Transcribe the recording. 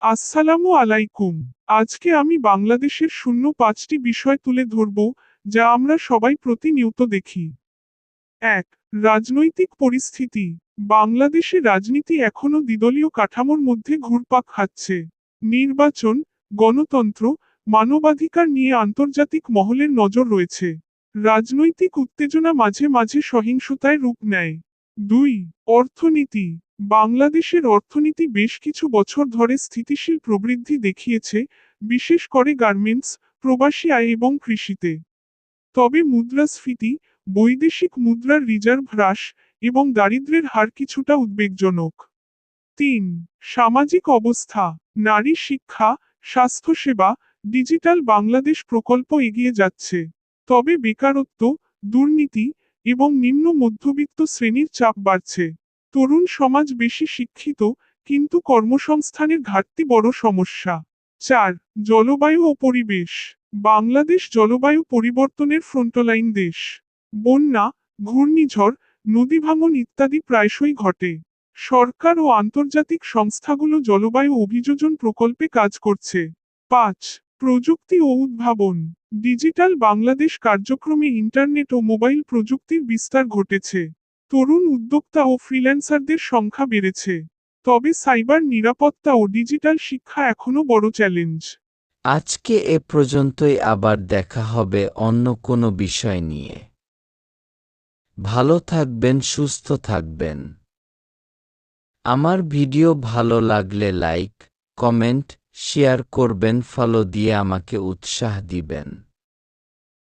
আসসালামু আলাইকুম। আজকে আমি বাংলাদেশের ৫টি বিষয় তুলে ধরব, যা আমরা সবাই প্রতিনিয়ত দেখি। ১. রাজনৈতিক পরিস্থিতি। বাংলাদেশে রাজনীতি এখনো দ্বিদলীয় কাঠামোর মধ্যে ঘুরপাক খাচ্ছে। নির্বাচন, গণতন্ত্র, মানবাধিকার নিয়ে আন্তর্জাতিক মহলের নজর রয়েছে। রাজনৈতিক উত্তেজনা মাঝে মাঝে সহিংসতায় রূপ নেয়। ২. অর্থনীতি। বাংলাদেশের অর্থনীতি বেশ কিছু বছর ধরে স্থিতিশীল প্রবৃদ্ধি দেখিয়েছে, বিশেষ করে গার্মেন্টস, প্রবাসী আয় এবং কৃষিতে। তবে মুদ্রাস্ফীতি, বৈদেশিক মুদ্রার রিজার্ভ হ্রাস এবং দারিদ্র্যের হার কিছুটা উদ্বেগজনক। ৩. সামাজিক অবস্থা। নারী শিক্ষা, স্বাস্থ্যসেবা, ডিজিটাল বাংলাদেশ প্রকল্প এগিয়ে যাচ্ছে। তবে বেকারত্ব, দুর্নীতি এবং নিম্ন মধ্যবিত্ত শ্রেণীর চাপ বাড়ছে। তরুণ সমাজ বেশি শিক্ষিত, কিন্তু কর্মসংস্থানের ঘাটতি বড় সমস্যা। ৪. জলবায়ু ও পরিবেশ। বাংলাদেশ জলবায়ু পরিবর্তনের ফ্রন্টলাইন দেশ। বন্যা, ঘূর্ণিঝড়, নদী ভাঙন ইত্যাদি প্রায়শই ঘটে। সরকার ও আন্তর্জাতিক সংস্থাগুলো জলবায়ু অভিযোজন প্রকল্পে কাজ করছে। ৫. প্রযুক্তি ও উদ্ভাবন। ডিজিটাল বাংলাদেশ কার্যক্রমে ইন্টারনেট ও মোবাইল প্রযুক্তির বিস্তার ঘটেছে। তরুণ উদ্যোক্তা ও ফ্রিল্যান্সারদের সংখ্যা বেড়েছে। তবে সাইবার নিরাপত্তা ও ডিজিটাল শিক্ষা এখনো বড় চ্যালেঞ্জ। আজকে এ পর্যন্তই, আবার দেখা হবে অন্য কোনো বিষয় নিয়ে। ভালো থাকবেন, সুস্থ থাকবেন। আমার ভিডিও ভালো লাগলে লাইক, কমেন্ট, শেয়ার করবেন, ফলো দিয়ে আমাকে উৎসাহ দিবেন।